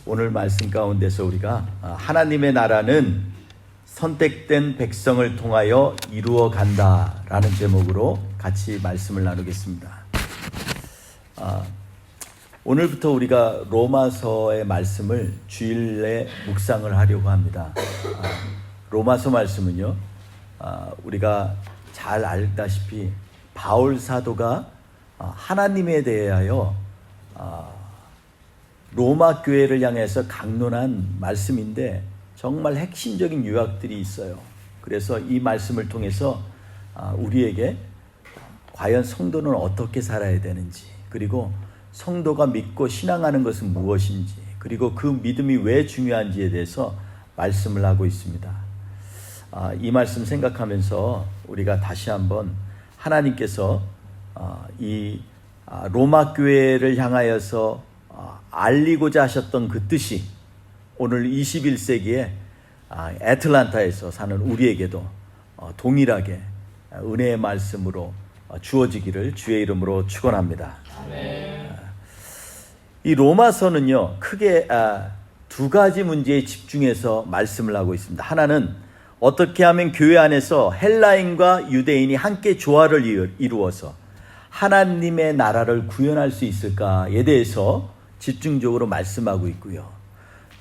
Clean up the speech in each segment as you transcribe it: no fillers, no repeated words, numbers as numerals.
오늘 말씀 가운데서 우리가 하나님의 나라는 선택된 백성을 통하여 이루어 간다라는 제목으로 같이 말씀을 나누겠습니다. 오늘부터 우리가 로마서의 말씀을 주일에 묵상을 하려고 합니다. 로마서 말씀은요, 우리가 잘 알다시피 바울 사도가 하나님에 대하여 로마 교회를 향해서 강론한 말씀인데 정말 핵심적인 유학들이 있어요. 그래서 이 말씀을 통해서 우리에게 과연 성도는 어떻게 살아야 되는지, 그리고 성도가 믿고 신앙하는 것은 무엇인지, 그리고 그 믿음이 왜 중요한지에 대해서 말씀을 하고 있습니다. 이 말씀 생각하면서 우리가 다시 한번 하나님께서 이 로마 교회를 향하여서 알리고자 하셨던 그 뜻이 오늘 21세기에 애틀란타에서 사는 우리에게도 동일하게 은혜의 말씀으로 주어지기를 주의 이름으로 축원합니다. 이 로마서는요, 크게 두 가지 문제에 집중해서 말씀을 하고 있습니다. 하나는 어떻게 하면 교회 안에서 헬라인과 유대인이 함께 조화를 이루어서 하나님의 나라를 구현할 수 있을까에 대해서 집중적으로 말씀하고 있고요.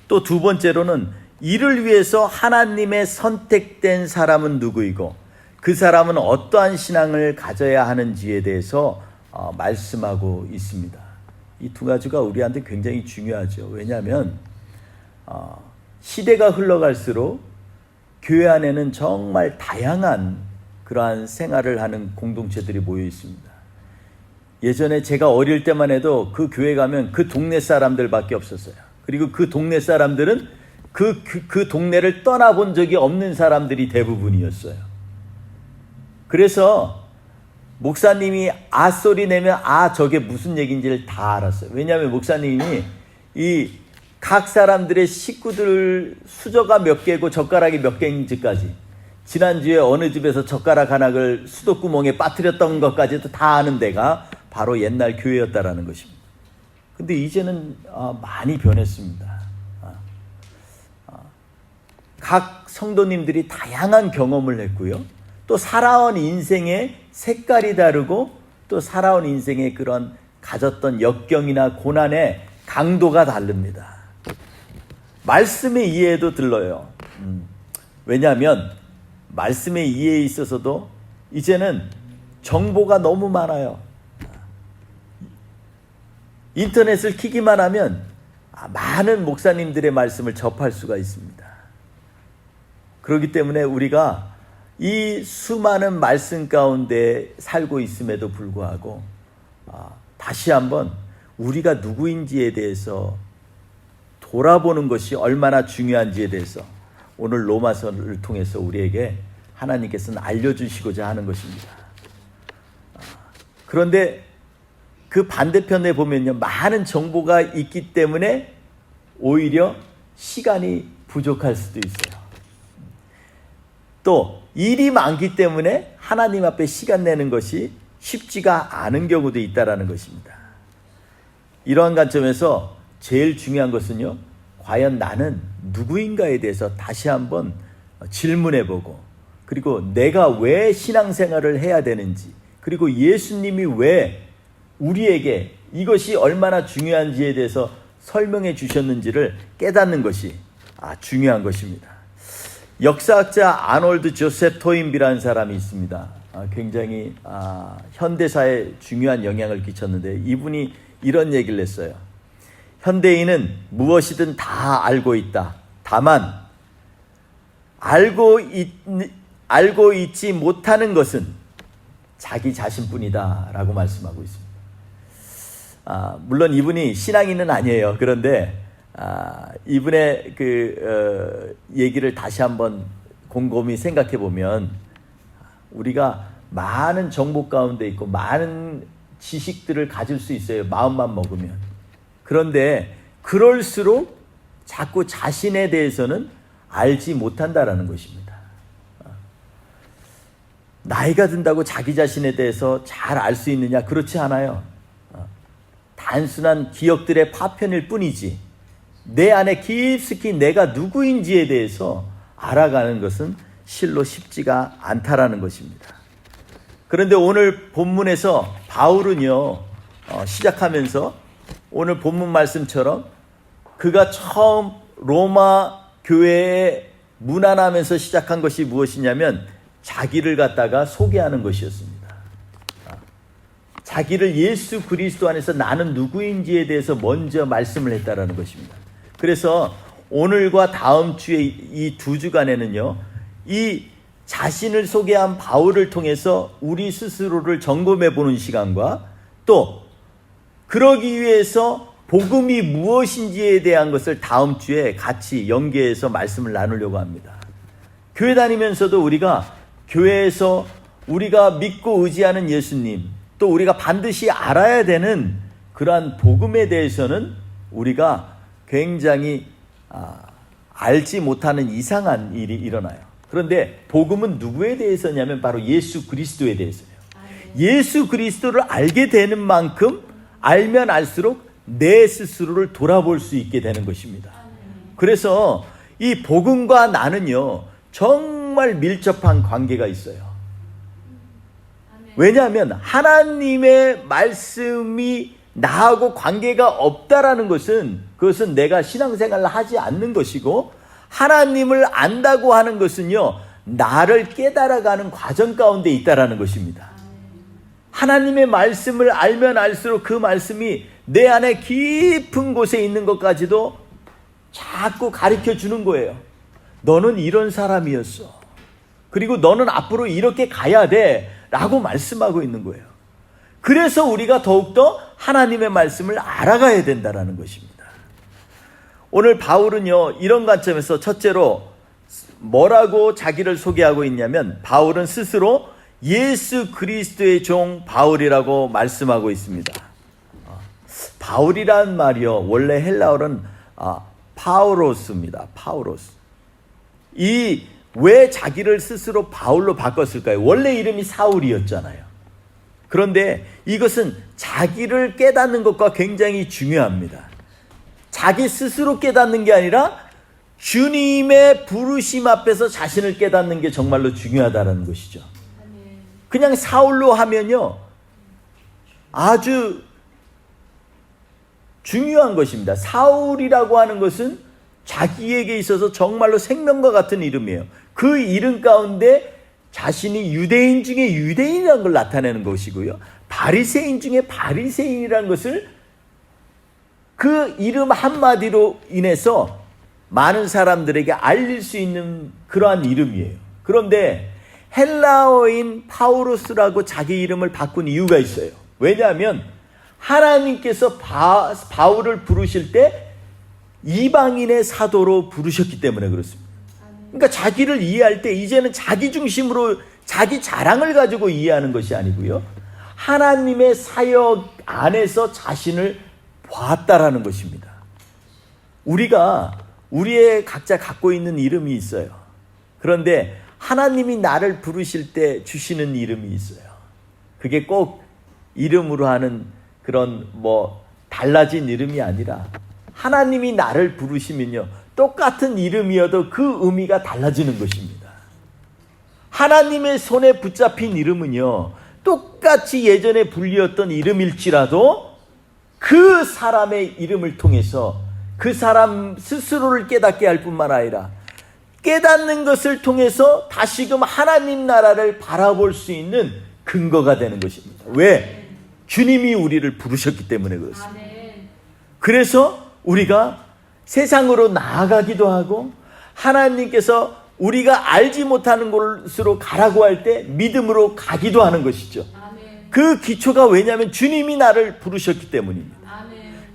또 두 번째로는 이를 위해서 하나님의 선택된 사람은 누구이고 그 사람은 어떠한 신앙을 가져야 하는지에 대해서 말씀하고 있습니다. 이 두 가지가 우리한테 굉장히 중요하죠. 왜냐하면 시대가 흘러갈수록 교회 안에는 정말 다양한 그러한 생활을 하는 공동체들이 모여 있습니다. 예전에 제가 어릴 때만 해도 그 교회 가면 그 동네 사람들밖에 없었어요. 그리고 그 동네 사람들은 그 동네를 떠나본 적이 없는 사람들이 대부분이었어요. 그래서 목사님이 소리 내면 저게 무슨 얘기인지를 다 알았어요. 왜냐하면 목사님이 이 각 사람들의 식구들 수저가 몇 개고 젓가락이 몇 개인지까지, 지난주에 어느 집에서 젓가락 하나를 수도구멍에 빠뜨렸던 것까지도 다 아는 데가 바로 옛날 교회였다라는 것입니다. 근데 이제는 많이 변했습니다. 각 성도님들이 다양한 경험을 했고요. 또 살아온 인생의 색깔이 다르고 또 살아온 인생의 그런 가졌던 역경이나 고난의 강도가 다릅니다. 말씀의 이해에도 들러요. 왜냐하면 말씀의 이해에 있어서도 이제는 정보가 너무 많아요. 인터넷을 키기만 하면 많은 목사님들의 말씀을 접할 수가 있습니다. 그렇기 때문에 우리가 이 수많은 말씀 가운데 살고 있음에도 불구하고 다시 한번 우리가 누구인지에 대해서 돌아보는 것이 얼마나 중요한지에 대해서 오늘 로마서를 통해서 우리에게 하나님께서는 알려주시고자 하는 것입니다. 그런데 그 반대편에 보면요, 많은 정보가 있기 때문에 오히려 시간이 부족할 수도 있어요. 또 일이 많기 때문에 하나님 앞에 시간 내는 것이 쉽지가 않은 경우도 있다라는 것입니다. 이러한 관점에서 제일 중요한 것은요, 과연 나는 누구인가에 대해서 다시 한번 질문해보고, 그리고 내가 왜 신앙생활을 해야 되는지, 그리고 예수님이 왜 우리에게 이것이 얼마나 중요한지에 대해서 설명해 주셨는지를 깨닫는 것이 중요한 것입니다. 역사학자 아놀드 조셉 토인비라는 사람이 있습니다. 굉장히 현대사에 중요한 영향을 끼쳤는데 이분이 이런 얘기를 했어요. 현대인은 무엇이든 다 알고 있다. 다만 알고 있지 못하는 것은 자기 자신뿐이다 라고 말씀하고 있습니다. 물론 이분이 신앙인은 아니에요. 그런데 이분의 얘기를 다시 한번 곰곰이 생각해 보면 우리가 많은 정보 가운데 있고 많은 지식들을 가질 수 있어요. 마음만 먹으면. 그런데 그럴수록 자꾸 자신에 대해서는 알지 못한다라는 것입니다. 나이가 든다고 자기 자신에 대해서 잘 알 수 있느냐? 그렇지 않아요. 단순한 기억들의 파편일 뿐이지 내 안에 깊숙이 내가 누구인지에 대해서 알아가는 것은 실로 쉽지가 않다라는 것입니다. 그런데 오늘 본문에서 바울은요, 시작하면서 오늘 본문 말씀처럼 그가 처음 로마 교회에 문안하면서 시작한 것이 무엇이냐면 자기를 갖다가 소개하는 것이었습니다. 자기를 예수 그리스도 안에서 나는 누구인지에 대해서 먼저 말씀을 했다라는 것입니다. 그래서 오늘과 다음 주에 이 2주간에는요, 이 자신을 소개한 바울을 통해서 우리 스스로를 점검해 보는 시간과 또 그러기 위해서 복음이 무엇인지에 대한 것을 다음 주에 같이 연계해서 말씀을 나누려고 합니다. 교회 다니면서도 우리가 교회에서 우리가 믿고 의지하는 예수님, 또 우리가 반드시 알아야 되는 그러한 복음에 대해서는 우리가 굉장히 알지 못하는 이상한 일이 일어나요. 그런데 복음은 누구에 대해서냐면 바로 예수 그리스도에 대해서예요. 예수 그리스도를 알게 되는 만큼 알면 알수록 내 스스로를 돌아볼 수 있게 되는 것입니다. 그래서 이 복음과 나는요, 정말 밀접한 관계가 있어요. 왜냐하면 하나님의 말씀이 나하고 관계가 없다라는 것은 그것은 내가 신앙생활을 하지 않는 것이고, 하나님을 안다고 하는 것은요, 나를 깨달아가는 과정 가운데 있다라는 것입니다. 하나님의 말씀을 알면 알수록 그 말씀이 내 안에 깊은 곳에 있는 것까지도 자꾸 가르쳐 주는 거예요. 너는 이런 사람이었어. 그리고 너는 앞으로 이렇게 가야 돼 라고 말씀하고 있는 거예요. 그래서 우리가 더욱더 하나님의 말씀을 알아가야 된다는 것입니다. 오늘 바울은요, 이런 관점에서 첫째로 뭐라고 자기를 소개하고 있냐면, 바울은 스스로 예수 그리스도의 종 바울이라고 말씀하고 있습니다. 바울이란 말이요, 원래 헬라어는 파우로스입니다. 파우로스. 왜 자기를 스스로 바울로 바꿨을까요? 원래 이름이 사울이었잖아요. 그런데 이것은 자기를 깨닫는 것과 굉장히 중요합니다. 자기 스스로 깨닫는 게 아니라 주님의 부르심 앞에서 자신을 깨닫는 게 정말로 중요하다는 것이죠. 그냥 사울로 하면요, 아주 중요한 것입니다. 사울이라고 하는 것은 자기에게 있어서 정말로 생명과 같은 이름이에요. 그 이름 가운데 자신이 유대인 중에 유대인이라는 걸 나타내는 것이고요, 바리새인 중에 바리새인이라는 것을 그 이름 한마디로 인해서 많은 사람들에게 알릴 수 있는 그러한 이름이에요. 그런데 헬라어인 파우로스라고 자기 이름을 바꾼 이유가 있어요. 왜냐하면 하나님께서 바울을 부르실 때 이방인의 사도로 부르셨기 때문에 그렇습니다. 그러니까 자기를 이해할 때 이제는 자기 중심으로 자기 자랑을 가지고 이해하는 것이 아니고요, 하나님의 사역 안에서 자신을 봤다라는 것입니다. 우리가 우리의 각자 갖고 있는 이름이 있어요. 그런데 하나님이 나를 부르실 때 주시는 이름이 있어요. 그게 꼭 이름으로 하는 그런 달라진 이름이 아니라, 하나님이 나를 부르시면요, 똑같은 이름이어도 그 의미가 달라지는 것입니다. 하나님의 손에 붙잡힌 이름은요, 똑같이 예전에 불리었던 이름일지라도 그 사람의 이름을 통해서 그 사람 스스로를 깨닫게 할 뿐만 아니라 깨닫는 것을 통해서 다시금 하나님 나라를 바라볼 수 있는 근거가 되는 것입니다. 왜? 주님이 우리를 부르셨기 때문에 그렇습니다. 그래서 우리가 세상으로 나아가기도 하고, 하나님께서 우리가 알지 못하는 곳으로 가라고 할 때 믿음으로 가기도 하는 것이죠. 그 기초가 왜냐하면 주님이 나를 부르셨기 때문입니다.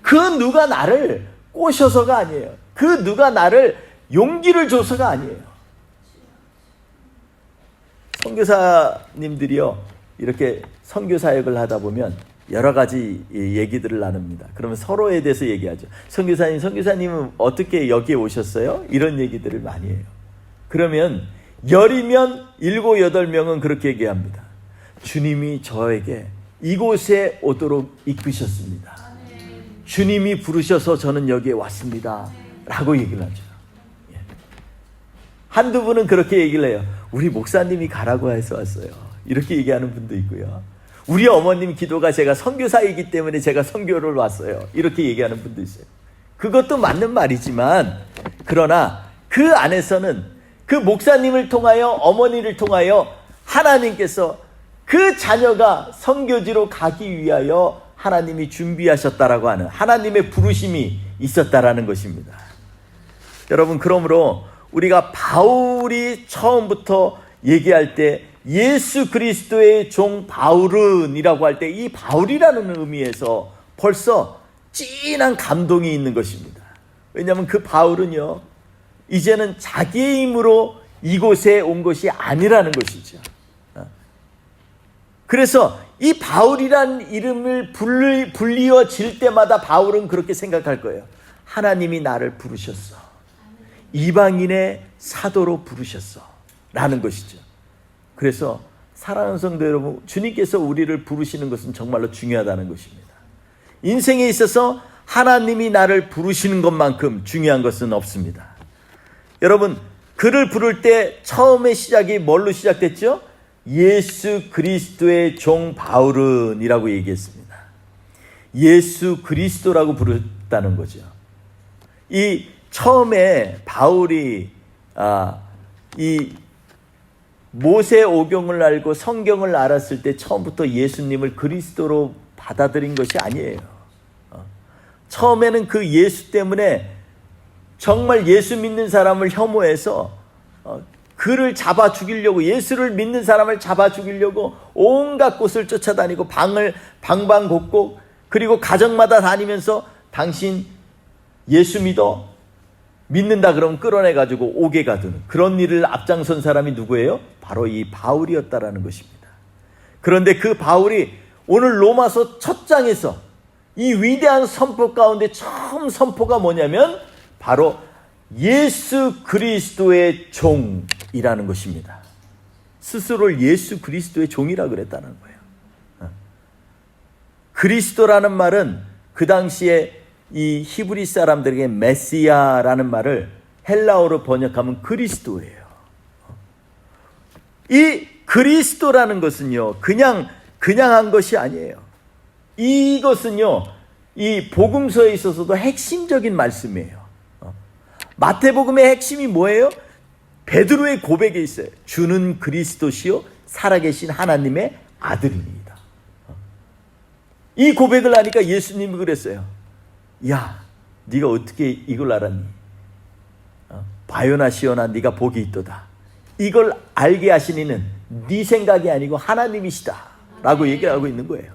그 누가 나를 꼬셔서가 아니에요. 그 누가 나를 용기를 줘서가 아니에요. 선교사님들이요, 이렇게 선교 사역을 하다 보면 여러 가지 얘기들을 나눕니다. 그러면 서로에 대해서 얘기하죠. 선교사님은 어떻게 여기에 오셨어요? 이런 얘기들을 많이 해요. 그러면 10이면 7, 8명은 그렇게 얘기합니다. 주님이 저에게 이곳에 오도록 이끄셨습니다. 주님이 부르셔서 저는 여기에 왔습니다 라고 얘기를 하죠. 한두 분은 그렇게 얘기를 해요. 우리 목사님이 가라고 해서 왔어요. 이렇게 얘기하는 분도 있고요. 우리 어머님 기도가 제가 선교사이기 때문에 제가 선교를 왔어요. 이렇게 얘기하는 분도 있어요. 그것도 맞는 말이지만, 그러나 그 안에서는 그 목사님을 통하여, 어머니를 통하여 하나님께서 그 자녀가 선교지로 가기 위하여 하나님이 준비하셨다라고 하는 하나님의 부르심이 있었다라는 것입니다. 여러분, 그러므로 우리가 바울이 처음부터 얘기할 때 예수 그리스도의 종 바울은이라고 할 때 이 바울이라는 의미에서 벌써 진한 감동이 있는 것입니다. 왜냐하면 그 바울은요, 이제는 자기의 힘으로 이곳에 온 것이 아니라는 것이죠. 그래서 이 바울이란 이름을 불리어질 때마다 바울은 그렇게 생각할 거예요. 하나님이 나를 부르셨어. 이방인의 사도로 부르셨어 라는 것이죠. 그래서 사랑하는 성도 여러분, 주님께서 우리를 부르시는 것은 정말로 중요하다는 것입니다. 인생에 있어서 하나님이 나를 부르시는 것만큼 중요한 것은 없습니다. 여러분, 그를 부를 때 처음의 시작이 뭘로 시작됐죠? 예수 그리스도의 종 바울은이라고 얘기했습니다. 예수 그리스도라고 부르다는 거죠. 이 처음에 바울이 이 모세 오경을 알고 성경을 알았을 때 처음부터 예수님을 그리스도로 받아들인 것이 아니에요. 처음에는 그 예수 때문에 정말 예수 믿는 사람을 혐오해서 그를 잡아 죽이려고, 예수를 믿는 사람을 잡아 죽이려고 온갖 곳을 쫓아다니고 방방곡곡, 그리고 가정마다 다니면서 당신 예수 믿는다 그러면 끌어내가지고 옥에 가두는 그런 일을 앞장선 사람이 누구예요? 바로 이 바울이었다라는 것입니다. 그런데 그 바울이 오늘 로마서 첫 장에서 이 위대한 선포 가운데 처음 선포가 뭐냐면 바로 예수 그리스도의 종이라는 것입니다. 스스로를 예수 그리스도의 종이라 그랬다는 거예요. 그리스도라는 말은 그 당시에 이 히브리 사람들에게 메시아라는 말을 헬라어로 번역하면 그리스도예요. 이 그리스도라는 것은요, 그냥 한 것이 아니에요. 이것은요, 이 복음서에 있어서도 핵심적인 말씀이에요. 마태복음의 핵심이 뭐예요? 베드로의 고백에 있어요. 주는 그리스도시요 살아계신 하나님의 아들입니다. 이 고백을 하니까 예수님이 그랬어요. 야, 네가 어떻게 이걸 알았니? 바요나 시오나 네가 복이 있도다. 이걸 알게 하신 이는 네 생각이 아니고 하나님이시다 라고 얘기를 하고 있는 거예요.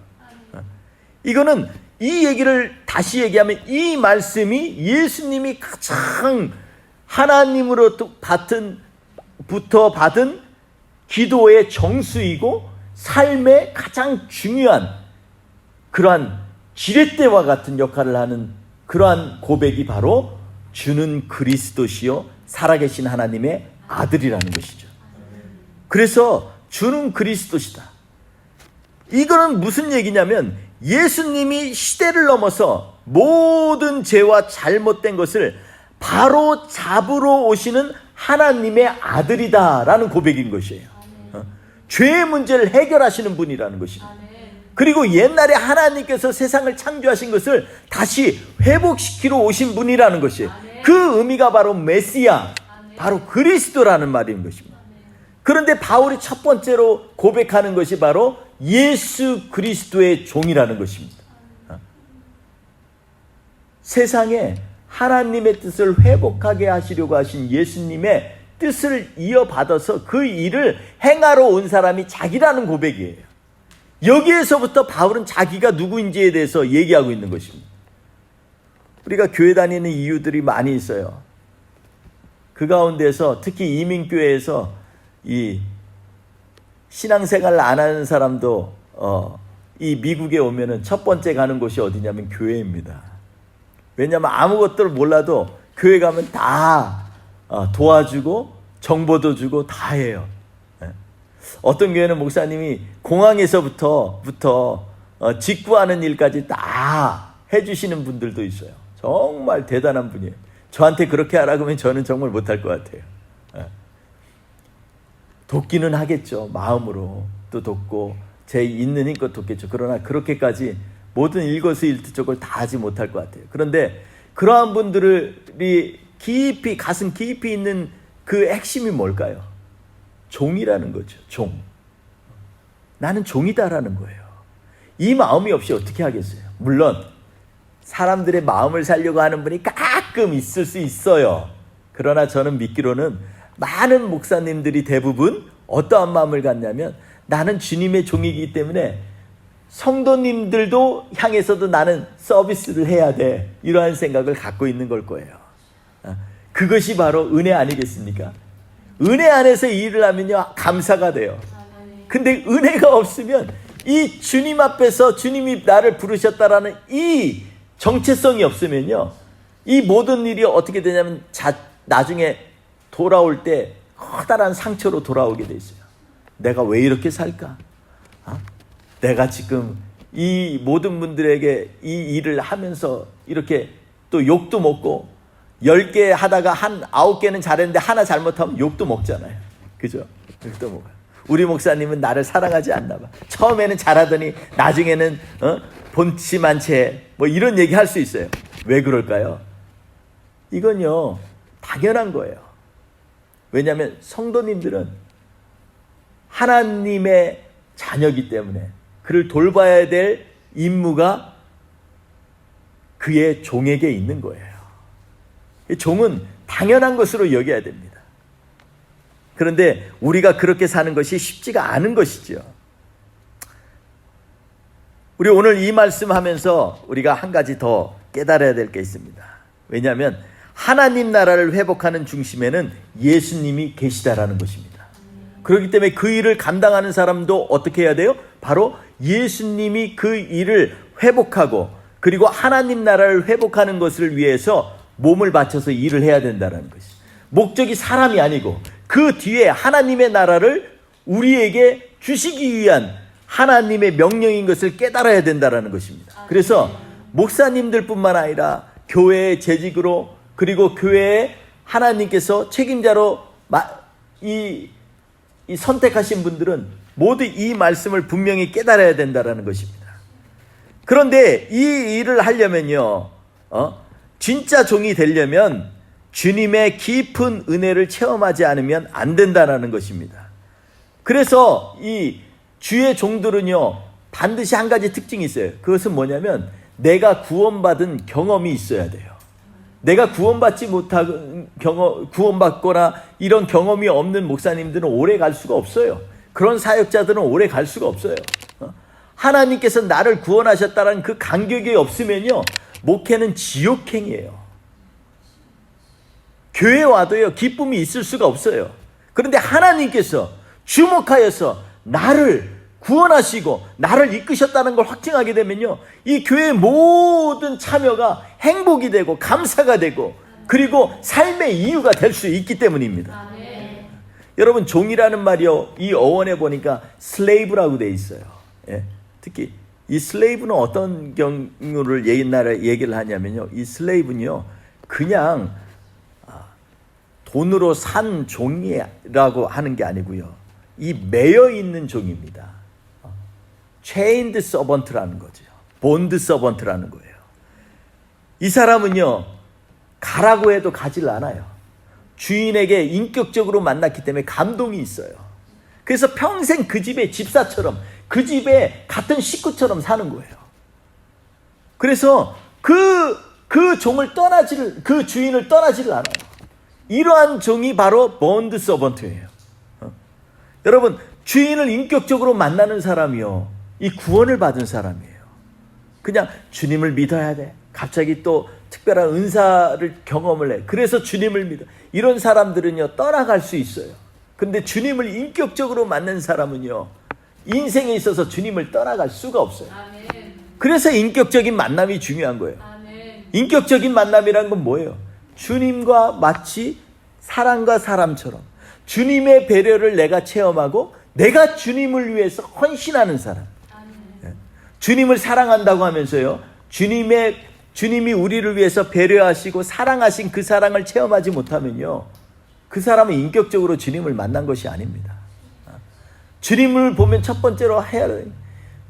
이거는 이 얘기를 다시 얘기하면 이 말씀이 예수님이 가장 하나님으로부터 받은 기도의 정수이고 삶의 가장 중요한 그러한 지렛대와 같은 역할을 하는 그러한 고백이 바로 주는 그리스도시요 살아계신 하나님의 아들이라는 것이죠. 그래서 주는 그리스도시다. 이거는 무슨 얘기냐면 예수님이 시대를 넘어서 모든 죄와 잘못된 것을 바로 잡으러 오시는 하나님의 아들이다라는 고백인 것이에요. 죄의 문제를 해결하시는 분이라는 것입니다. 그리고 옛날에 하나님께서 세상을 창조하신 것을 다시 회복시키러 오신 분이라는 것이에요. 그 의미가 바로 메시아, 바로 그리스도라는 말인 것입니다. 그런데 바울이 첫 번째로 고백하는 것이 바로 예수 그리스도의 종이라는 것입니다. 세상에 하나님의 뜻을 회복하게 하시려고 하신 예수님의 뜻을 이어받아서 그 일을 행하러 온 사람이 자기라는 고백이에요. 여기에서부터 바울은 자기가 누구인지에 대해서 얘기하고 있는 것입니다. 우리가 교회 다니는 이유들이 많이 있어요. 그 가운데서 특히 이민교회에서 이 신앙생활을 안 하는 사람도 이 미국에 오면은 첫 번째 가는 곳이 어디냐면 교회입니다. 왜냐하면 아무것도 몰라도 교회 가면 다 도와주고 정보도 주고 다 해요. 어떤 교회는 목사님이 공항에서부터 직구하는 일까지 다 해주시는 분들도 있어요. 정말 대단한 분이에요. 저한테 그렇게 하라고 하면 저는 정말 못할 것 같아요. 돕기는 하겠죠. 마음으로 또 돕고 제 있는 힘껏 돕겠죠. 그러나 그렇게까지 모든 일거수일투족을 다 하지 못할 것 같아요. 그런데 그러한 분들이 깊이 가슴 깊이 있는 그 핵심이 뭘까요? 종이라는 거죠. 종. 나는 종이다라는 거예요. 이 마음이 없이 어떻게 하겠어요? 물론 사람들의 마음을 살려고 하는 분이 가끔 있을 수 있어요. 그러나 저는 믿기로는 많은 목사님들이 대부분 어떠한 마음을 갖냐면 나는 주님의 종이기 때문에 성도님들도 향해서도 나는 서비스를 해야 돼. 이러한 생각을 갖고 있는 걸 거예요. 그것이 바로 은혜 아니겠습니까? 은혜 안에서 일을 하면요 감사가 돼요. 근데 은혜가 없으면 이 주님 앞에서 주님이 나를 부르셨다라는 이 정체성이 없으면요 이 모든 일이 어떻게 되냐면 나중에 돌아올 때 커다란 상처로 돌아오게 돼 있어요. 내가 왜 이렇게 살까? 내가 지금 이 모든 분들에게 이 일을 하면서 이렇게 또 욕도 먹고 10개 하다가 한 9개는 잘했는데 하나 잘못하면 욕도 먹잖아요. 그죠? 욕도 먹어요. 우리 목사님은 나를 사랑하지 않나 봐. 처음에는 잘하더니 나중에는 본치만 채 뭐 이런 얘기 할 수 있어요. 왜 그럴까요? 이건요 당연한 거예요. 왜냐하면 성도님들은 하나님의 자녀이기 때문에 그를 돌봐야 될 임무가 그의 종에게 있는 거예요. 종은 당연한 것으로 여겨야 됩니다. 그런데 우리가 그렇게 사는 것이 쉽지가 않은 것이죠. 우리 오늘 이 말씀하면서 우리가 한 가지 더 깨달아야 될 게 있습니다. 왜냐하면 하나님 나라를 회복하는 중심에는 예수님이 계시다라는 것입니다. 그렇기 때문에 그 일을 감당하는 사람도 어떻게 해야 돼요? 바로 예수님이 그 일을 회복하고 그리고 하나님 나라를 회복하는 것을 위해서 몸을 바쳐서 일을 해야 된다는 것이. 목적이 사람이 아니고 그 뒤에 하나님의 나라를 우리에게 주시기 위한 하나님의 명령인 것을 깨달아야 된다는 것입니다. 그래서 목사님들뿐만 아니라 교회의 재직으로 그리고 교회에 하나님께서 책임자로 이 선택하신 분들은 모두 이 말씀을 분명히 깨달아야 된다는 것입니다. 그런데 이 일을 하려면요, 진짜 종이 되려면 주님의 깊은 은혜를 체험하지 않으면 안 된다는 것입니다. 그래서 이 주의 종들은요 반드시 한 가지 특징이 있어요. 그것은 뭐냐면 내가 구원받은 경험이 있어야 돼요. 내가 구원받지 못한 구원받거나 이런 경험이 없는 목사님들은 오래 갈 수가 없어요. 그런 사역자들은 오래 갈 수가 없어요. 하나님께서 나를 구원하셨다는 그 감격이 없으면요 목회는 지옥행이에요. 교회 와도요 기쁨이 있을 수가 없어요. 그런데 하나님께서 주목하여서 나를 구원하시고 나를 이끄셨다는 걸 확증하게 되면요 이 교회의 모든 참여가 행복이 되고 감사가 되고 그리고 삶의 이유가 될 수 있기 때문입니다. 여러분 종이라는 말이요 이 어원에 보니까 슬레이브라고 돼 있어요. 특히 이 슬레이브는 어떤 경우를 옛날에 얘기를 하냐면요 이 슬레이브는요 그냥 돈으로 산 종이라고 하는 게 아니고요 이 매여 있는 종입니다. chained servant라는 거죠. bond servant라는 거예요. 이 사람은요 가라고 해도 가질 않아요. 주인에게 인격적으로 만났기 때문에 감동이 있어요. 그래서 평생 그 집의 집사처럼 그 집의 같은 식구처럼 사는 거예요. 그래서 그 종을 그 주인을 떠나지를 않아요. 이러한 종이 바로 bond servant예요. 여러분 주인을 인격적으로 만나는 사람이요 이 구원을 받은 사람이에요. 그냥 주님을 믿어야 돼. 갑자기 또 특별한 은사를 경험을 해. 그래서 주님을 믿어. 이런 사람들은요 떠나갈 수 있어요. 근데 주님을 인격적으로 만난 사람은요 인생에 있어서 주님을 떠나갈 수가 없어요. 그래서 인격적인 만남이 중요한 거예요. 인격적인 만남이란 건 뭐예요? 주님과 마치 사람과 사람처럼 주님의 배려를 내가 체험하고 내가 주님을 위해서 헌신하는 사람. 주님을 사랑한다고 하면서요 주님이 우리를 위해서 배려하시고 사랑하신 그 사랑을 체험하지 못하면요, 그 사람은 인격적으로 주님을 만난 것이 아닙니다. 주님을 보면 첫 번째로 해야 돼.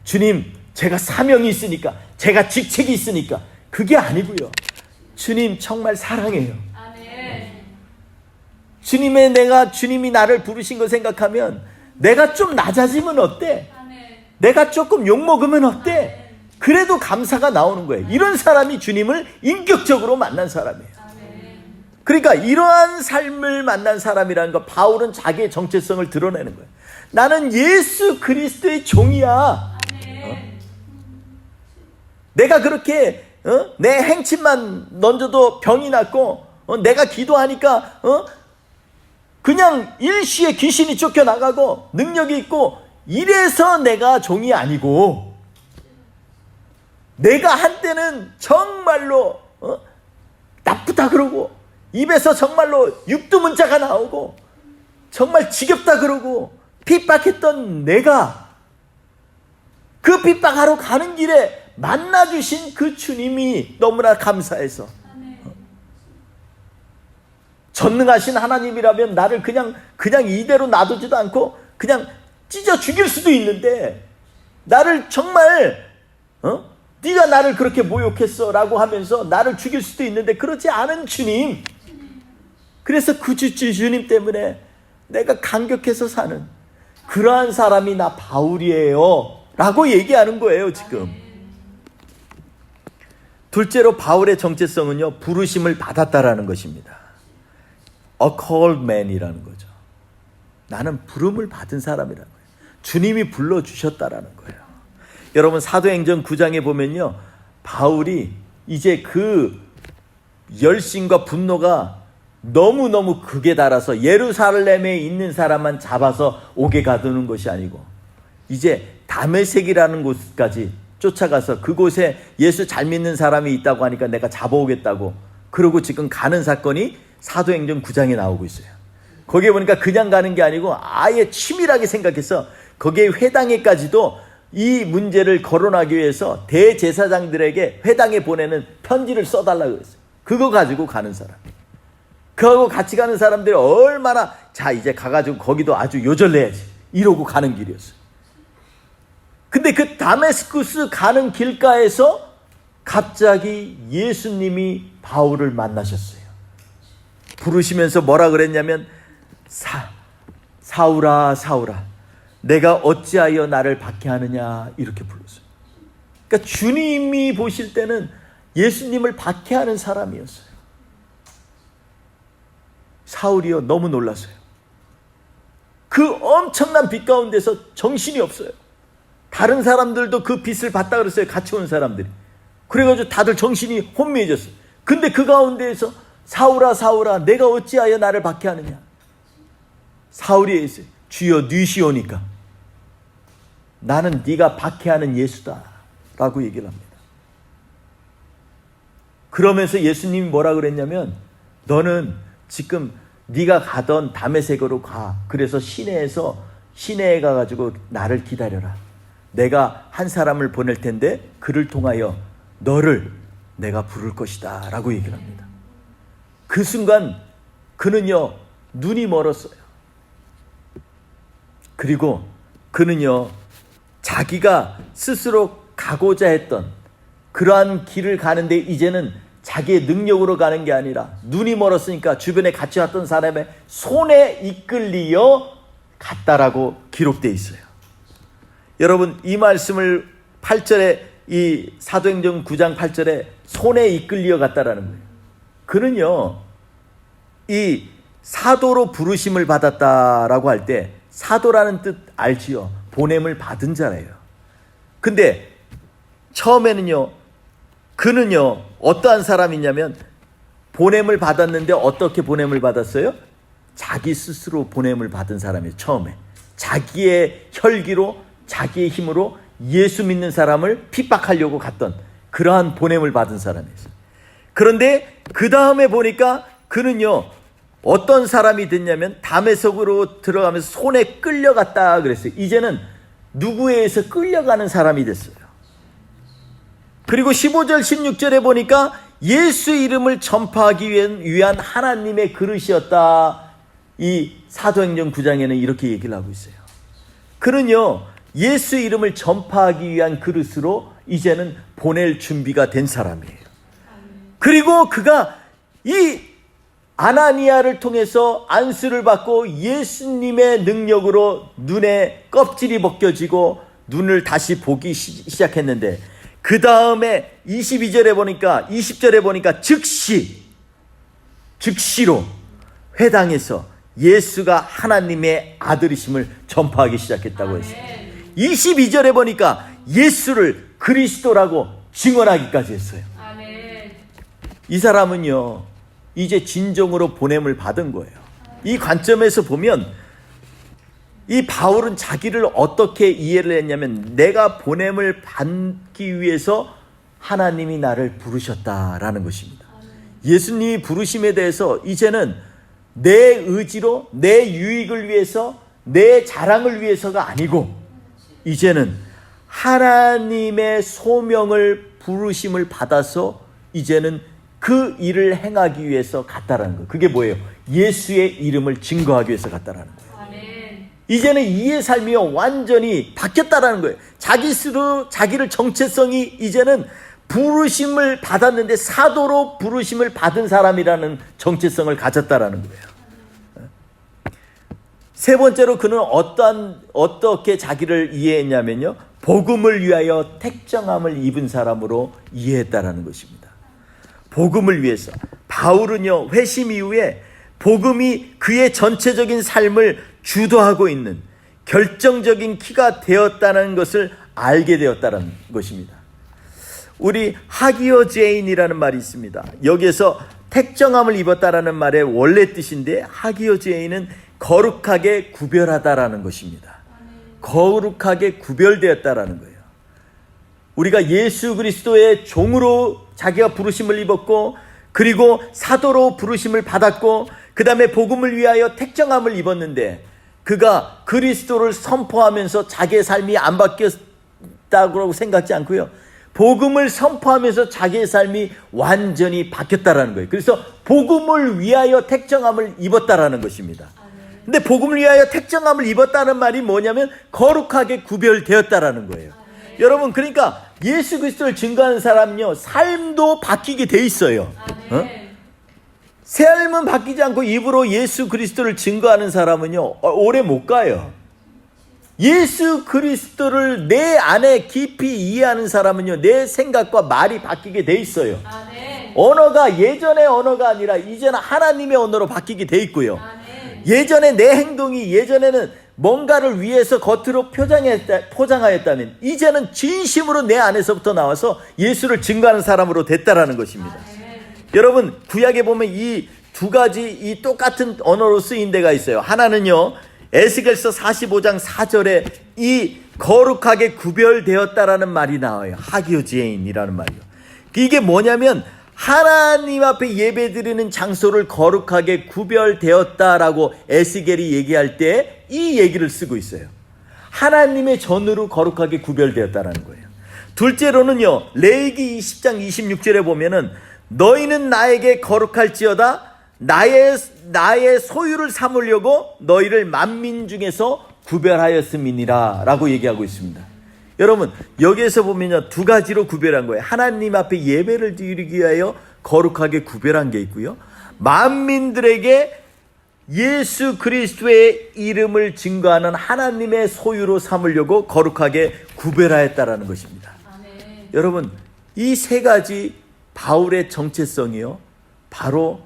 주님, 제가 사명이 있으니까, 제가 직책이 있으니까. 그게 아니고요. 주님 정말 사랑해요. 주님이 나를 부르신 거 생각하면 내가 좀 낮아지면 어때? 내가 조금 욕먹으면 어때? 그래도 감사가 나오는 거예요. 이런 사람이 주님을 인격적으로 만난 사람이에요. 그러니까 이러한 삶을 만난 사람이라는 거, 바울은 자기의 정체성을 드러내는 거예요. 나는 예수 그리스도의 종이야. 내가 그렇게 내 행침만 던져도 병이 낫고, 내가 기도하니까 그냥 일시에 귀신이 쫓겨나가고 능력이 있고, 이래서 내가 종이 아니고, 내가 한때는 정말로 나쁘다 그러고, 입에서 정말로 육두문자가 나오고, 정말 지겹다 그러고 핍박했던 내가, 그 핍박하러 가는 길에 만나주신 그 주님이 너무나 감사해서, 전능하신 하나님이라면 나를 그냥 이대로 놔두지도 않고 그냥 찢어 죽일 수도 있는데, 나를 정말 네가 나를 그렇게 모욕했어 라고 하면서 나를 죽일 수도 있는데, 그렇지 않은 주님, 그래서 그 주님 때문에 내가 감격해서 사는 그러한 사람이 나 바울이에요 라고 얘기하는 거예요 지금. 둘째로 바울의 정체성은요, 부르심을 받았다라는 것입니다. A called man이라는 거죠. 나는 부름을 받은 사람이라는 거예요. 주님이 불러주셨다라는 거예요. 여러분, 사도행전 9장에 보면요, 바울이 이제 그 열심과 분노가 너무너무 극에 달아서 예루살렘에 있는 사람만 잡아서 옥에 가두는 것이 아니고, 이제 다메섹이라는 곳까지 쫓아가서 그곳에 예수 잘 믿는 사람이 있다고 하니까 내가 잡아오겠다고, 그러고 지금 가는 사건이 사도행전 9장에 나오고 있어요. 거기에 보니까 그냥 가는 게 아니고 아예 치밀하게 생각해서 거기에 회당에까지도 이 문제를 거론하기 위해서 대제사장들에게 회당에 보내는 편지를 써달라고 했어요. 그거 가지고 가는 사람, 그하고 같이 가는 사람들이 얼마나, 자 이제 가가지고 거기도 아주 요절내야지 이러고 가는 길이었어요. 근데 그 다메스쿠스 가는 길가에서 갑자기 예수님이 바울을 만나셨어요. 부르시면서 뭐라 그랬냐면, 사울아 사울아 내가 어찌하여 나를 박해하느냐, 이렇게 불렀어요. 그러니까 주님이 보실 때는 예수님을 박해하는 사람이었어요. 사울이요, 너무 놀랐어요. 그 엄청난 빛 가운데서 정신이 없어요. 다른 사람들도 그 빛을 봤다 그랬어요. 같이 온 사람들이. 그래가지고 다들 정신이 혼미해졌어요. 근데 그 가운데에서 사울아 사울아 내가 어찌하여 나를 박해하느냐. 사울이 있어요. 주여 뉘시오니까 나는 네가 박해하는 예수다 라고 얘기를 합니다. 그러면서 예수님이 뭐라 그랬냐면, 너는 지금 네가 가던 다메섹으로 가. 그래서 시내에 가가지고 나를 기다려라. 내가 한 사람을 보낼 텐데 그를 통하여 너를 내가 부를 것이다 라고 얘기를 합니다. 그 순간 그는요, 눈이 멀었어요. 그리고 그는요, 자기가 스스로 가고자 했던 그러한 길을 가는데 이제는 자기의 능력으로 가는 게 아니라 눈이 멀었으니까 주변에 같이 왔던 사람의 손에 이끌리어 갔다라고 기록되어 있어요. 여러분, 이 말씀을 8절에, 이 사도행전 9장 8절에 손에 이끌려 갔다라는 거예요. 그는요, 이 사도로 부르심을 받았다라고 할 때, 사도라는 뜻 알지요? 보냄을 받은 자예요. 근데 처음에는요, 그는요 어떠한 사람이냐면, 보냄을 받았는데 어떻게 보냄을 받았어요? 자기 스스로 보냄을 받은 사람이에요. 처음에 자기의 혈기로, 자기의 힘으로 예수 믿는 사람을 핍박하려고 갔던 그러한 보냄을 받은 사람이었어요. 그런데 그 다음에 보니까 그는요 어떤 사람이 됐냐면, 다메섹으로 들어가면서 손에 끌려갔다 그랬어요. 이제는 누구에 의해서 끌려가는 사람이 됐어요. 그리고 15절 16절에 보니까 예수 이름을 전파하기 위한 하나님의 그릇이었다. 이 사도행전 9장에는 이렇게 얘기를 하고 있어요. 그는요, 예수 이름을 전파하기 위한 그릇으로 이제는 보낼 준비가 된 사람이에요. 그리고 그가 이 아나니아를 통해서 안수를 받고 예수님의 능력으로 눈에 껍질이 벗겨지고 눈을 다시 보기 시작했는데, 그 다음에 20절에 보니까 즉시로 회당에서 예수가 하나님의 아들이심을 전파하기 시작했다고 했어요. 22절에 보니까 예수를 그리스도라고 증언하기까지 했어요. 이 사람은요, 이제 진정으로 보냄을 받은 거예요. 이 관점에서 보면 이 바울은 자기를 어떻게 이해를 했냐면, 내가 보냄을 받기 위해서 하나님이 나를 부르셨다라는 것입니다. 예수님이 부르심에 대해서 이제는 내 의지로, 내 유익을 위해서, 내 자랑을 위해서가 아니고, 이제는 하나님의 소명을, 부르심을 받아서 이제는 그 일을 행하기 위해서 갔다라는 거예요. 그게 뭐예요? 예수의 이름을 증거하기 위해서 갔다라는 거예요. 이제는 이의 삶이 완전히 바뀌었다라는 거예요. 자기 스스로 자기를 정체성이 이제는 부르심을 받았는데 사도로 부르심을 받은 사람이라는 정체성을 가졌다라는 거예요. 세 번째로 그는 어떻게 자기를 이해했냐면요, 복음을 위하여 택정함을 입은 사람으로 이해했다라는 것입니다. 복음을 위해서. 바울은요, 회심 이후에 복음이 그의 전체적인 삶을 주도하고 있는 결정적인 키가 되었다는 것을 알게 되었다는 것입니다. 우리 하기오 제인이라는 말이 있습니다. 여기에서 택정함을 입었다라는 말의 원래 뜻인데, 하기오 제인은 거룩하게 구별하다라는 것입니다. 거룩하게 구별되었다라는 거예요. 우리가 예수 그리스도의 종으로 자기가 부르심을 입었고, 그리고 사도로 부르심을 받았고, 그 다음에 복음을 위하여 택정함을 입었는데, 그가 그리스도를 선포하면서 자기의 삶이 안 바뀌었다고 생각지 않고요, 복음을 선포하면서 자기의 삶이 완전히 바뀌었다라는 거예요. 그래서 복음을 위하여 택정함을 입었다라는 것입니다. 근데 복음을 위하여 택정함을 입었다는 말이 뭐냐면 거룩하게 구별되었다라는 거예요. 여러분, 그러니까 예수 그리스도를 증거하는 사람은요, 삶도 바뀌게 돼 있어요. 삶은 바뀌지 않고 입으로 예수 그리스도를 증거하는 사람은요, 오래 못 가요. 예수 그리스도를 내 안에 깊이 이해하는 사람은요, 내 생각과 말이 바뀌게 돼 있어요. 언어가 예전의 언어가 아니라 이제는 하나님의 언어로 바뀌게 돼 있고요. 예전에 내 행동이 예전에는 뭔가를 위해서 겉으로 포장하였다면, 이제는 진심으로 내 안에서부터 나와서 예수를 증거하는 사람으로 됐다라는 것입니다. 여러분, 구약에 보면 이 두 가지 이 똑같은 언어로 쓰인 데가 있어요. 하나는요, 에스겔서 45장 4절에 이 거룩하게 구별되었다라는 말이 나와요. 하기오지에인이라는 말이요. 이게 뭐냐면 하나님 앞에 예배드리는 장소를 거룩하게 구별되었다라고 에스겔이 얘기할 때 이 얘기를 쓰고 있어요. 하나님의 전으로 거룩하게 구별되었다라는 거예요. 둘째로는요, 레위기 20장 26절에 보면은 너희는 나에게 거룩할지어다, 나의 소유를 삼으려고 너희를 만민 중에서 구별하였음이니라 라고 얘기하고 있습니다. 여러분, 여기에서 보면요, 두 가지로 구별한 거예요. 하나님 앞에 예배를 드리기 위하여 거룩하게 구별한 게 있고요, 만민들에게 예수 그리스도의 이름을 증거하는 하나님의 소유로 삼으려고 거룩하게 구별하였다라는 것입니다. 아멘. 여러분, 이 세 가지 바울의 정체성이요, 바로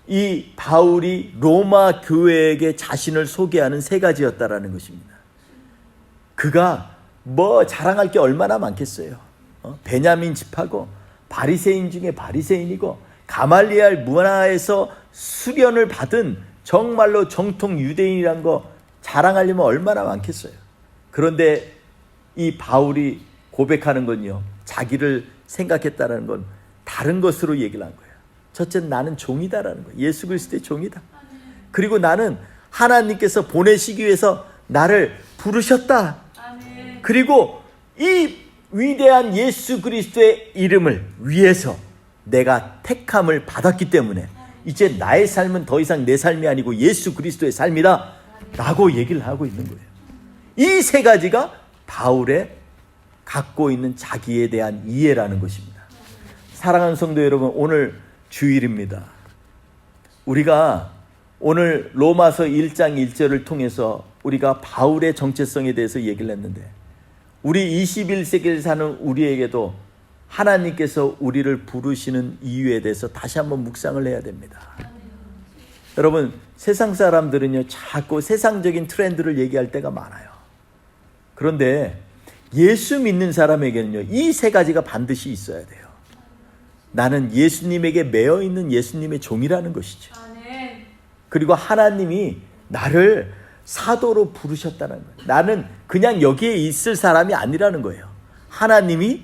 이 바울이 로마 교회에게 자신을 소개하는 세 가지였다라는 것입니다. 그가 뭐 자랑할 게 얼마나 많겠어요. 베냐민 집하고 바리새인 중에 바리새인이고 가말리엘 문화에서 수련을 받은 정말로 정통 유대인이란 거 자랑하려면 얼마나 많겠어요. 그런데 이 바울이 고백하는 건요, 자기를 생각했다는 건 다른 것으로 얘기를 한 거예요. 첫째는 나는 종이다라는 거예요. 예수 그리스도의 종이다. 그리고 나는 하나님께서 보내시기 위해서 나를 부르셨다. 그리고 이 위대한 예수 그리스도의 이름을 위해서 내가 택함을 받았기 때문에 이제 나의 삶은 더 이상 내 삶이 아니고 예수 그리스도의 삶이다 라고 얘기를 하고 있는 거예요. 이 세 가지가 바울의 갖고 있는 자기에 대한 이해라는 것입니다. 사랑하는 성도 여러분, 오늘 주일입니다. 우리가 오늘 로마서 1장 1절을 통해서 우리가 바울의 정체성에 대해서 얘기를 했는데, 우리 21세기를 사는 우리에게도 하나님께서 우리를 부르시는 이유에 대해서 다시 한번 묵상을 해야 됩니다. 여러분, 세상 사람들은요 자꾸 세상적인 트렌드를 얘기할 때가 많아요. 그런데 예수 믿는 사람에게는요 이 세 가지가 반드시 있어야 돼요. 나는 예수님에게 매여 있는 예수님의 종이라는 것이죠. 그리고 하나님이 나를 사도로 부르셨다는 거예요. 나는 그냥 여기에 있을 사람이 아니라는 거예요. 하나님이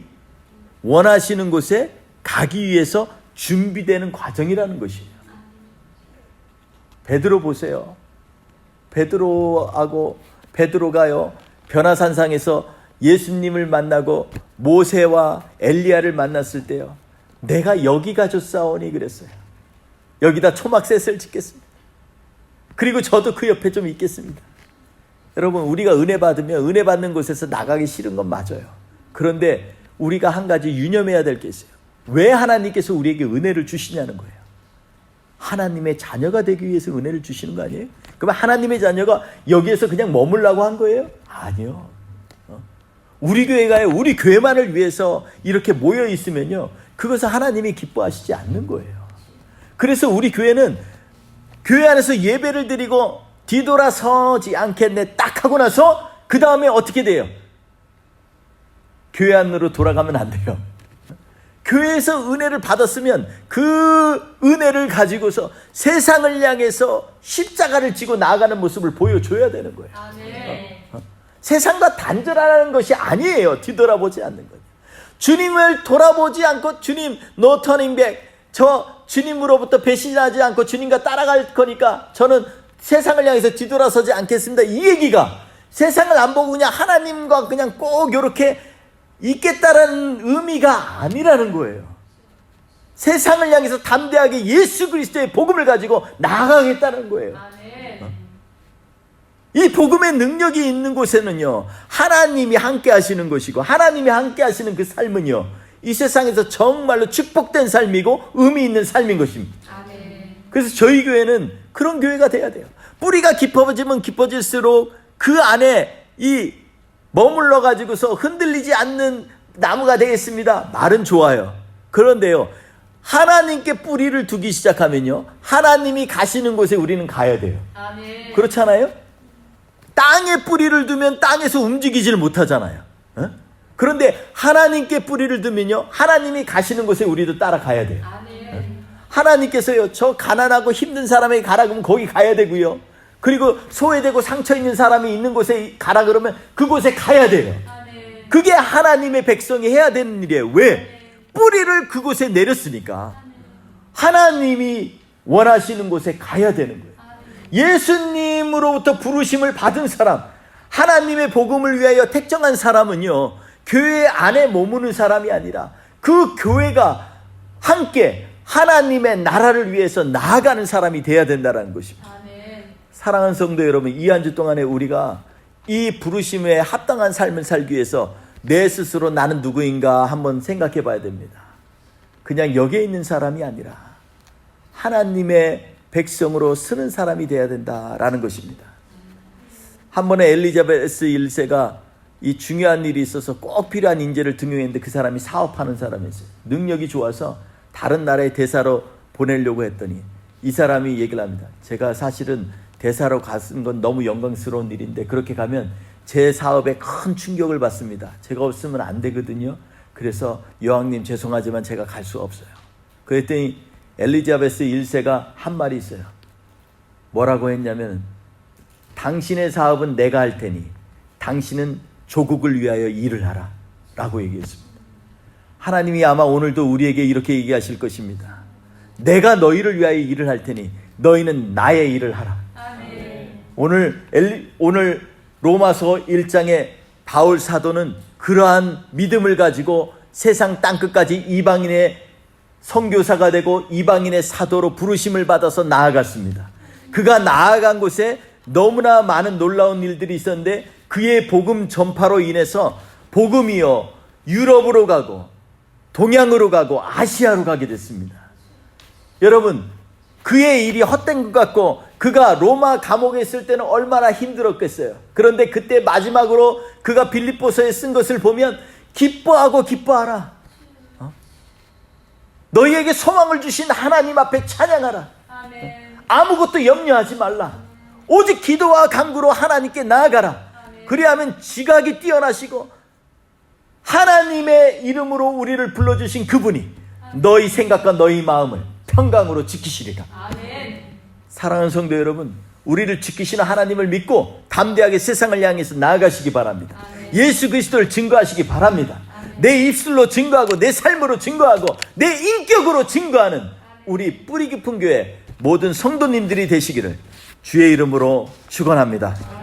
원하시는 곳에 가기 위해서 준비되는 과정이라는 것이에요. 베드로 보세요. 베드로가요 변화산상에서 예수님을 만나고 모세와 엘리야를 만났을 때요, 내가 여기 가졌사오니 그랬어요. 여기다 초막셋을 짓겠습니다. 그리고 저도 그 옆에 좀 있겠습니다. 여러분, 우리가 은혜 받으면 은혜 받는 곳에서 나가기 싫은 건 맞아요. 그런데 우리가 한 가지 유념해야 될 게 있어요. 왜 하나님께서 우리에게 은혜를 주시냐는 거예요. 하나님의 자녀가 되기 위해서 은혜를 주시는 거 아니에요? 그러면 하나님의 자녀가 여기에서 그냥 머물라고 한 거예요? 아니요. 우리 교회가요, 우리 교회만을 위해서 이렇게 모여 있으면요, 그것을 하나님이 기뻐하시지 않는 거예요. 그래서 우리 교회는 교회 안에서 예배를 드리고 뒤돌아서지 않겠네 딱 하고 나서 그 다음에 어떻게 돼요? 교회 안으로 돌아가면 안 돼요. 교회에서 은혜를 받았으면 그 은혜를 가지고서 세상을 향해서 십자가를 지고 나아가는 모습을 보여줘야 되는 거예요. 세상과 단절하는 것이 아니에요. 뒤돌아보지 않는 거예요. 주님을 돌아보지 않고 주님 no turning back, 저 주님으로부터 배신하지 않고 주님과 따라갈 거니까 저는 세상을 향해서 뒤돌아서지 않겠습니다. 이 얘기가 세상을 안 보고 그냥 하나님과 그냥 꼭 이렇게 있겠다라는 의미가 아니라는 거예요. 세상을 향해서 담대하게 예수 그리스도의 복음을 가지고 나아가겠다는 거예요. 이 복음의 능력이 있는 곳에는요, 하나님이 함께 하시는 것이고, 하나님이 함께 하시는 그 삶은요, 이 세상에서 정말로 축복된 삶이고 의미 있는 삶인 것입니다. 그래서 저희 교회는 그런 교회가 돼야 돼요. 뿌리가 깊어지면 깊어질수록 그 안에 이 머물러 가지고서 흔들리지 않는 나무가 되겠습니다. 말은 좋아요. 그런데요, 하나님께 뿌리를 두기 시작하면요, 하나님이 가시는 곳에 우리는 가야 돼요. 그렇잖아요? 땅에 뿌리를 두면 땅에서 움직이지를 못하잖아요. 그런데 하나님께 뿌리를 두면요, 하나님이 가시는 곳에 우리도 따라가야 돼요. 하나님께서요, 저 가난하고 힘든 사람에게 가라 그러면 거기 가야 되고요, 그리고 소외되고 상처 있는 사람이 있는 곳에 가라 그러면 그곳에 가야 돼요. 그게 하나님의 백성이 해야 되는 일이에요. 왜? 뿌리를 그곳에 내렸으니까 하나님이 원하시는 곳에 가야 되는 거예요. 예수님으로부터 부르심을 받은 사람, 하나님의 복음을 위하여 택정한 사람은요, 교회 안에 머무는 사람이 아니라 그 교회가 함께 하나님의 나라를 위해서 나아가는 사람이 돼야 된다는 것입니다. 사랑하는 성도 여러분, 이 한 주 동안에 우리가 이 부르심에 합당한 삶을 살기 위해서 내 스스로 나는 누구인가 한번 생각해 봐야 됩니다. 그냥 여기에 있는 사람이 아니라 하나님의 백성으로 쓰는 사람이 돼야 된다라는 것입니다. 한 번에 엘리자베스 1세가 이 중요한 일이 있어서 꼭 필요한 인재를 등용했는데 그 사람이 사업하는 사람이었어요. 능력이 좋아서 다른 나라의 대사로 보내려고 했더니 이 사람이 얘기를 합니다. 제가 사실은 대사로 가는 건 너무 영광스러운 일인데 그렇게 가면 제 사업에 큰 충격을 받습니다. 제가 없으면 안 되거든요. 그래서 여왕님 죄송하지만 제가 갈 수 없어요. 그랬더니 엘리자베스 1세가 한 말이 있어요. 뭐라고 했냐면, 당신의 사업은 내가 할 테니 당신은 조국을 위하여 일을 하라 라고 얘기했습니다. 하나님이 아마 오늘도 우리에게 이렇게 얘기하실 것입니다. 내가 너희를 위하여 일을 할 테니 너희는 나의 일을 하라. 오늘 로마서 1장의 바울 사도는 그러한 믿음을 가지고 세상 땅끝까지 이방인의 선교사가 되고 이방인의 사도로 부르심을 받아서 나아갔습니다. 그가 나아간 곳에 너무나 많은 놀라운 일들이 있었는데 그의 복음 전파로 인해서 복음이요 유럽으로 가고 동양으로 가고 아시아로 가게 됐습니다. 여러분, 그의 일이 헛된 것 같고 그가 로마 감옥에 있을 때는 얼마나 힘들었겠어요. 그런데 그때 마지막으로 그가 빌립보서에 쓴 것을 보면 기뻐하고 기뻐하라. 너희에게 소망을 주신 하나님 앞에 찬양하라. 아멘. 아무것도 염려하지 말라. 오직 기도와 간구로 하나님께 나아가라. 그리하면 지각이 뛰어나시고 하나님의 이름으로 우리를 불러주신 그분이 너희 생각과 너희 마음을 평강으로 지키시리라. 아멘. 사랑하는 성도 여러분, 우리를 지키시는 하나님을 믿고 담대하게 세상을 향해서 나아가시기 바랍니다. 아멘. 예수 그리스도를 증거하시기 바랍니다. 내 입술로 증거하고 내 삶으로 증거하고 내 인격으로 증거하는 우리 뿌리 깊은 교회 모든 성도님들이 되시기를 주의 이름으로 축원합니다.